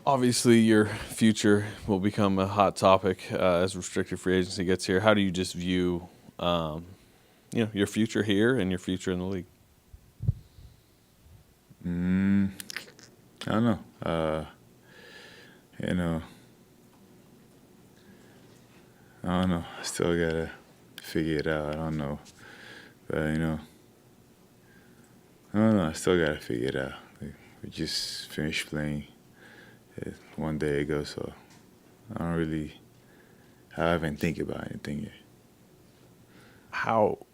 Obviously, your future will become a hot topic as restricted free agency gets here. How do you just view, your future here and your future in the league? Mm, I don't know. You know, I don't know. I still gotta figure it out. I don't know, but I don't know. I still gotta figure it out. We just finished playing it one day ago, so I haven't think about anything yet. How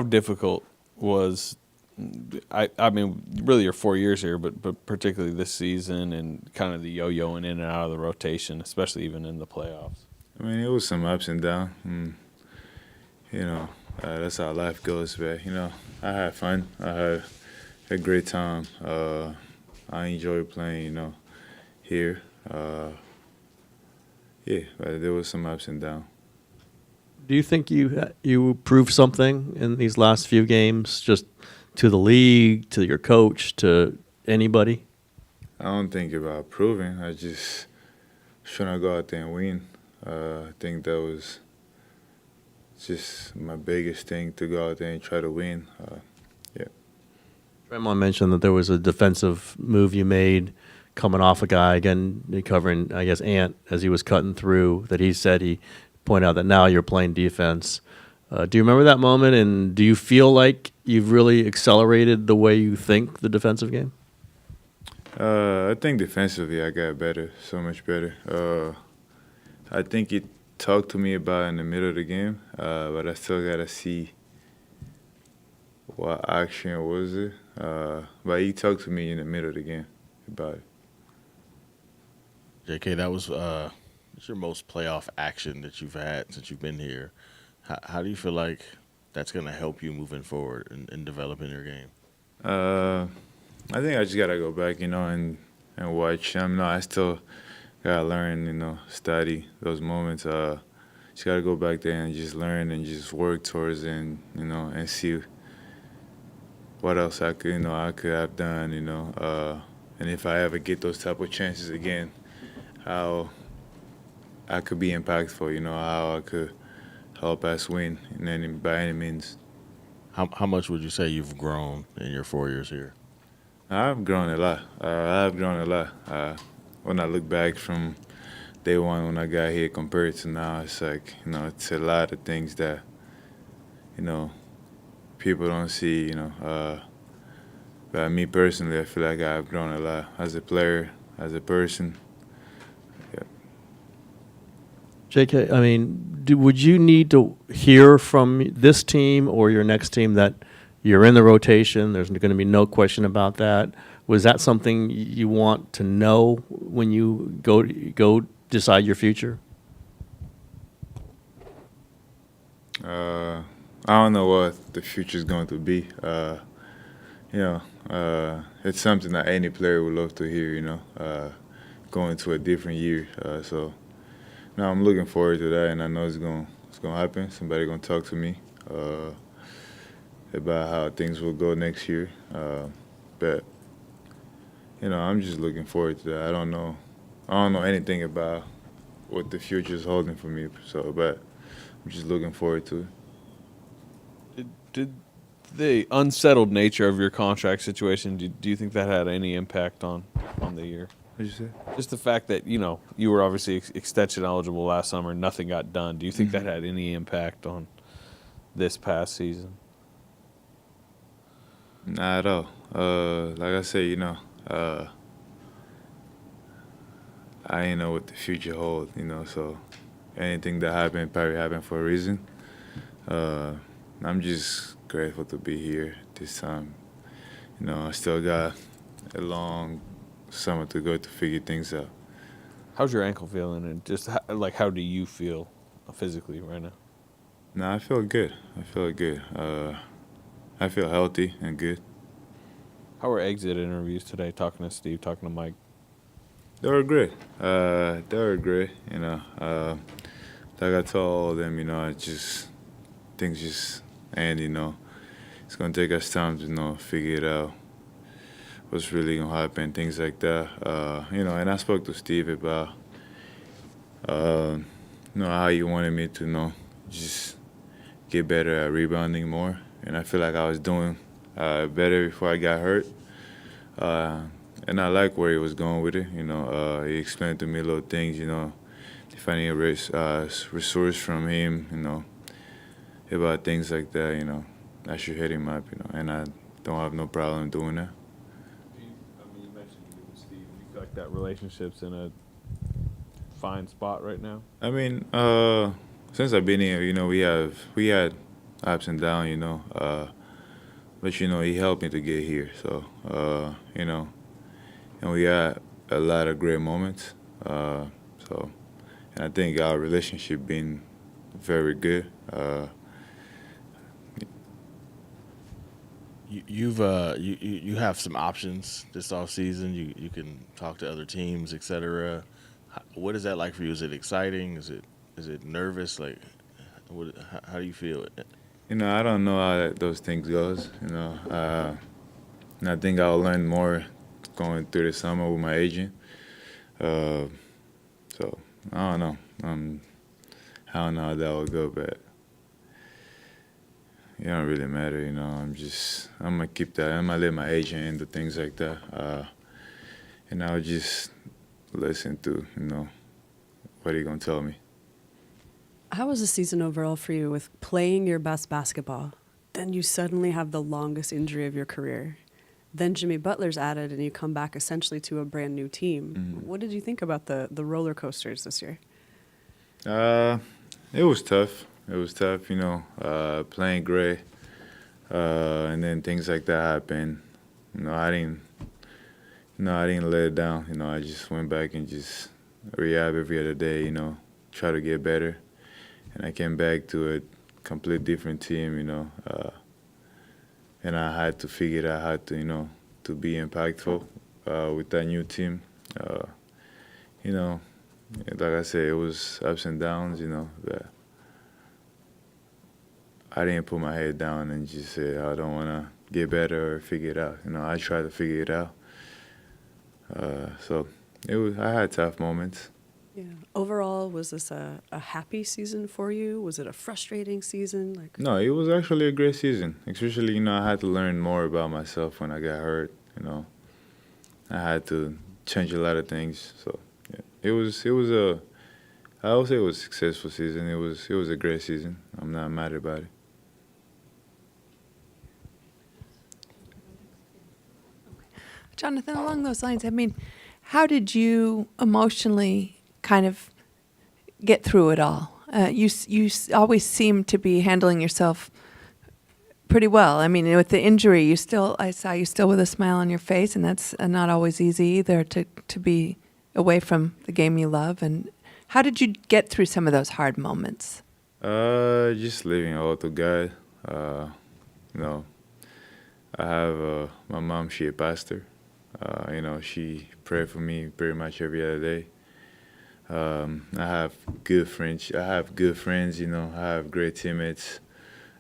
difficult was I mean really your 4 years here, but particularly this season and kind of the yo-yoing in and out of the rotation, especially even in the playoffs. I mean, it was some ups and downs. You know, that's how life goes. But I had fun. I had a great time. I enjoy playing. Here. Yeah, but there was some ups and downs. Do you think you proved something in these last few games, just to the league, to your coach, to anybody? I don't think about proving. I just trying to go out there and win. I think that was just my biggest thing, to go out there and try to win. Yeah. Draymond mentioned that there was a defensive move you made coming off a guy, again, covering, I guess, Ant, as he was cutting through, that he said he pointed out that now you're playing defense. Do you remember that moment, and do you feel like you've really accelerated the way you think the defensive game? I think defensively I got better, so much better. I think he talked to me about it in the middle of the game, but I still got to see what action was it. But he talked to me in the middle of the game about it. JK, that was it's your most playoff action that you've had since you've been here. How do you feel like that's going to help you moving forward and developing your game? I think I just gotta go back, and watch. I still gotta learn, study those moments. Just gotta go back there and just learn and just work towards it, and see what else I could have done, and if I ever get those type of chances again, how I could be impactful, how I could help us win by any means. How much would you say you've grown in your 4 years here? I've grown a lot. I've grown a lot. When I look back from day one when I got here compared to now, it's like, it's a lot of things that, people don't see, But me personally, I feel like I've grown a lot as a player, as a person. Yeah. JK, I mean, would you need to hear from this team or your next team that you're in the rotation? There's going to be no question about that. Was that something you want to know when you go decide your future? I don't know what the future is going to be. It's something that any player would love to hear, going to a different year. So no, I'm looking forward to that, and I know it's going to happen. Somebody going to talk to me about how things will go next year. But I'm just looking forward to that. I don't know anything about what the future is holding for me. But I'm just looking forward to it. Did the unsettled nature of your contract situation, do you think that had any impact on the year? What'd you say? Just the fact that, you were obviously extension eligible last summer, nothing got done. Do you think that had any impact on this past season? Not at all. Like I say, I ain't know what the future holds, so anything that happened probably happened for a reason. I'm just grateful to be here this time. I still got a long summer to go to figure things out. How's your ankle feeling, and just how do you feel physically right now? No, I feel good. I feel healthy and good. How were exit interviews today? Talking to Steve, talking to Mike. They were great. Like I told them, things just end. It's gonna take us time to figure it out what's really gonna happen, things like that. And I spoke to Steve about how he wanted me to just get better at rebounding more, and I feel like I was doing better before I got hurt. And I like where he was going with it. He explained to me little things. If I need a resource from him, about things like that, I should hit him up. And I don't have no problem doing that. You mentioned you and Steve. Do you feel like that relationship's in a fine spot right now? I mean, since I've been here, we had ups and downs, but he helped me to get here. So, and we had a lot of great moments. And I think our relationship been very good. You have some options this off season. You can talk to other teams, etc. What is that like for you? Is it exciting? Is it nervous? Like, how do you feel? I don't know how those things goes. And I think I'll learn more going through the summer with my agent. So I don't know. I don't know how that will go, but it don't really matter. I'm gonna keep that. I'm gonna let my agent handle things like that. And I'll just listen to what he gonna tell me. How was the season overall for you with playing your best basketball? Then you suddenly have the longest injury of your career. Then Jimmy Butler's added, and you come back essentially to a brand new team. Mm-hmm. What did you think about the roller coasters this year? It was tough. Playing great, and then things like that happened. I didn't let it down. I just went back and just rehab every other day. Try to get better, and I came back to a complete different team. And I had to figure out how to to be impactful with that new team. Like I said, it was ups and downs. But I didn't put my head down and just say I don't want to get better or figure it out. I tried to figure it out. So I had tough moments. Yeah. Overall, was this a happy season for you? Was it a frustrating season? No, it was actually a great season. Especially, I had to learn more about myself when I got hurt. I had to change a lot of things. So yeah, I would say it was a successful season. It was a great season. I'm not mad about it. Jonathan, along those lines, how did you emotionally kind of get through it all? You always seem to be handling yourself pretty well. With the injury, I saw you still with a smile on your face, and that's not always easy either to be away from the game you love. And how did you get through some of those hard moments? Just leaving it all to God. I have my mom. She a pastor. She pray for me pretty much every other day. I have good friends. I have great teammates.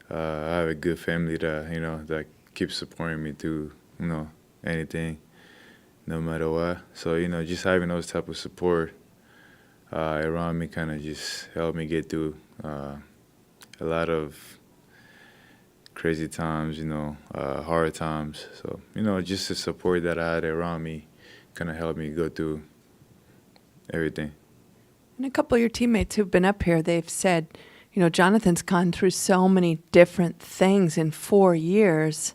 I have a good family that keeps supporting me through anything, no matter what. So just having those type of support around me kind of just helped me get through a lot of crazy times, hard times. So just the support that I had around me kind of helped me go through everything. And a couple of your teammates who've been up here, they've said, Jonathan's gone through so many different things in 4 years,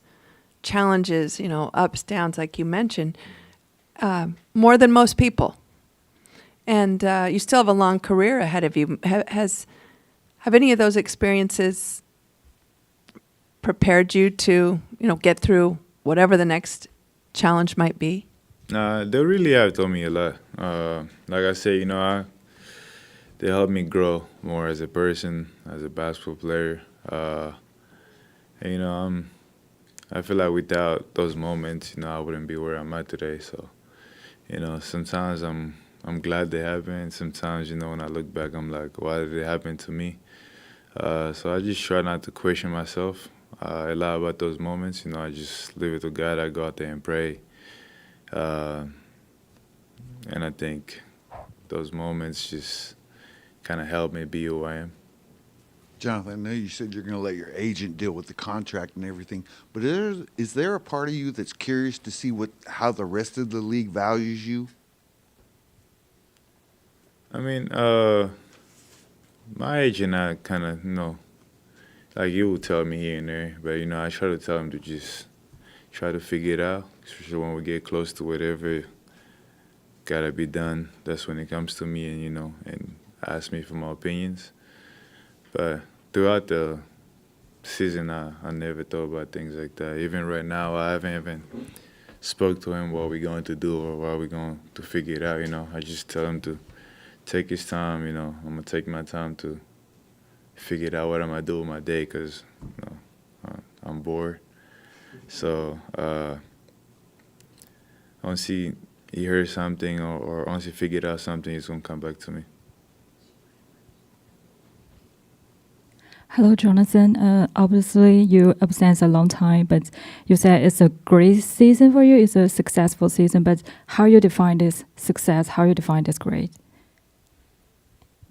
challenges, ups, downs, like you mentioned, more than most people. And you still have a long career ahead of you. Have any of those experiences prepared you to, get through whatever the next challenge might be? They really have taught me a lot. Like I say, they helped me grow more as a person, as a basketball player. And, I feel like without those moments, I wouldn't be where I'm at today. So, sometimes I'm glad they happened. Sometimes, when I look back, I'm like, why did it happen to me? So I just try not to question myself a lot about those moments. I just leave it to God. I go out there and pray Uh, and I think those moments just kind of helped me be who I am. Jonathan, I know you said you're going to let your agent deal with the contract and everything, but is there a part of you that's curious to see how the rest of the league values you? I mean, my agent, I kind of, like you will tell me here and there, but, I try to tell him to just try to figure it out, especially when we get close to whatever gotta be done. That's when it comes to me and ask me for my opinions. But throughout the season, I never thought about things like that. Even right now, I haven't even spoke to him what we're going to do or what we're going to figure it out, I just tell him to take his time, I'm going to take my time to figure out what I'm going to do with my day because, I'm bored. So once he heard something or once he figured out something, he's going to come back to me. Hello, Jonathan. Obviously, you absent a long time, but you said it's a great season for you. It's a successful season, but how you define this success? How you define this great?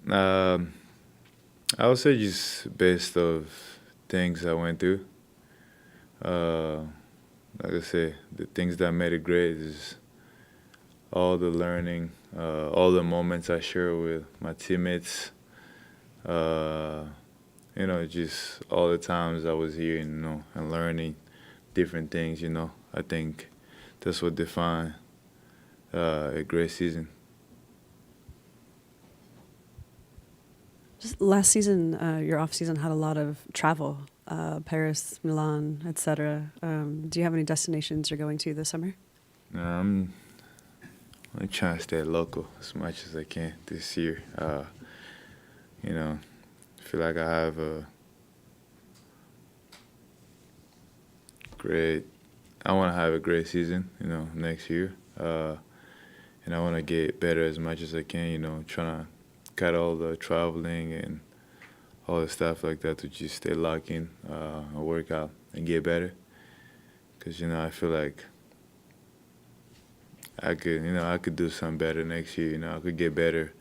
I would say just based of things I went through. Like I said, the things that made it great is all the learning, all the moments I share with my teammates. Just all the times I was here, and learning different things, I think that's what defined a great season. Just last season, your off season had a lot of travel, Paris, Milan, etc. Do you have any destinations you're going to this summer? I'm trying to stay local as much as I can this year. I feel like I have I want to have a great season, next year. And I want to get better as much as I can, trying to cut all the traveling and all the stuff like that to just stay locked in, and work out and get better. Because, I feel like I could do something better next year, I could get better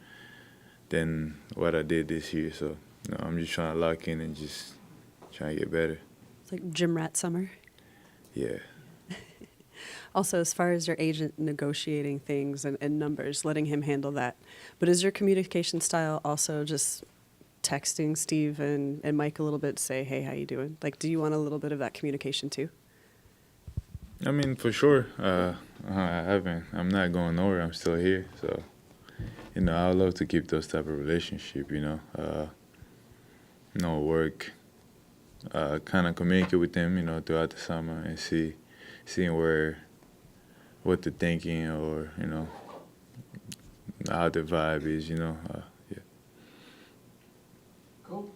than what I did this year. So, I'm just trying to lock in and just trying to get better. It's like gym rat summer. Yeah. Also, as far as your agent negotiating things and numbers, letting him handle that. But is your communication style also just texting Steve and Mike a little bit, say, hey, how you doing? Like, do you want a little bit of that communication too? I mean, for sure. I'm not going nowhere. I'm still here. So, I would love to keep those type of relationship, work, kind of communicate with them, throughout the summer and seeing what they're thinking or, how the vibe is, yeah. Cool.